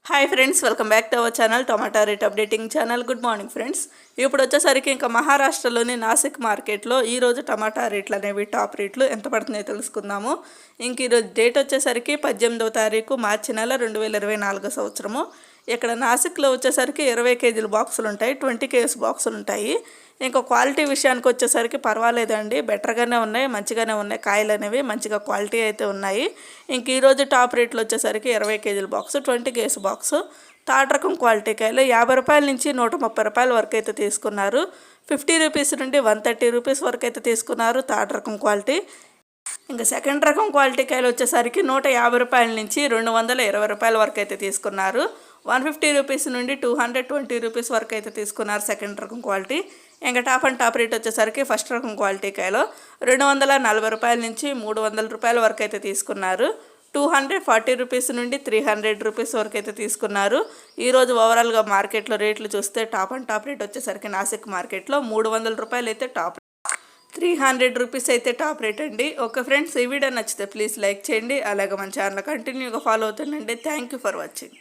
Hi friends, welcome back to our channel tomato rate updating channel. Good morning friends. ఇప్పుడు వచ్చేసరికి ఇంకా మహారాష్ట్రలోని నాసిక్ మార్కెట్లో ఈరోజు టమాటా రేట్లు అనేవి టాప్ రేట్లు ఎంత పడుతున్నాయో తెలుసుకుందాము. ఇంక ఈరోజు డేట్ వచ్చేసరికి 18వ తారీఖు మార్చి నెల 2024 సంవత్సరము. ఇక్కడ నాసిక్లో వచ్చేసరికి 20 కేజీల బాక్సులు ఉంటాయి, 20 కేజీస్ బాక్సులు ఉంటాయి. ఇంకా క్వాలిటీ విషయానికి వచ్చేసరికి పర్వాలేదండి, బెటర్గానే ఉన్నాయి, మంచిగానే ఉన్నాయి. కాయలు అనేవి మంచిగా క్వాలిటీ అయితే ఉన్నాయి. ఇంక ఈరోజు టాప్ రేట్లు వచ్చేసరికి 20 కేజీల బాక్సు, 20 కేజీస్ బాక్సు. థర్డ్ రకం క్వాలిటీ కాయలు 50 రూపాయల నుంచి 130 రూపాయల వరకు అయితే తీసుకున్నారు. 50 రూపీస్ నుండి 130 రూపీస్ వరకు అయితే తీసుకున్నారు థర్డ్ రకం క్వాలిటీ. ఇంకా సెకండ్ రకం క్వాలిటీ కాయలు వచ్చేసరికి 150 రూపాయల నుంచి 220 రూపాయల వరకు అయితే తీసుకున్నారు. 150 రూపీస్ నుండి 220 రూపీస్ వరకు అయితే తీసుకున్నారు సెకండ్ రకం క్వాలిటీ. ఇంకా టాప్ అండ్ టాప్ రేట్ వచ్చేసరికి ఫస్ట్ రకం క్వాలిటీ కాయలో 240 రూపాయల నుంచి 300 రూపాయల వరకు అయితే తీసుకున్నారు. 240 రూపీస్ నుండి 300 రూపీస్ వరకు అయితే తీసుకున్నారు. ఈరోజు ఓవరాల్గా మార్కెట్లో రేట్లు చూస్తే టాప్ అండ్ టాప్ రేట్ వచ్చేసరికి నాసిక్ మార్కెట్లో 300 రూపాయలు అయితే టాప్, 300 రూపీస్ అయితే టాప్ రేట్ అండి. ఓకే ఫ్రెండ్స్, ఈ వీడియో నచ్చితే ప్లీజ్ లైక్ చేయండి. అలాగే మన ఛానల్ కంటిన్యూగా ఫాలో అవుతుండండి. Thank you for watching.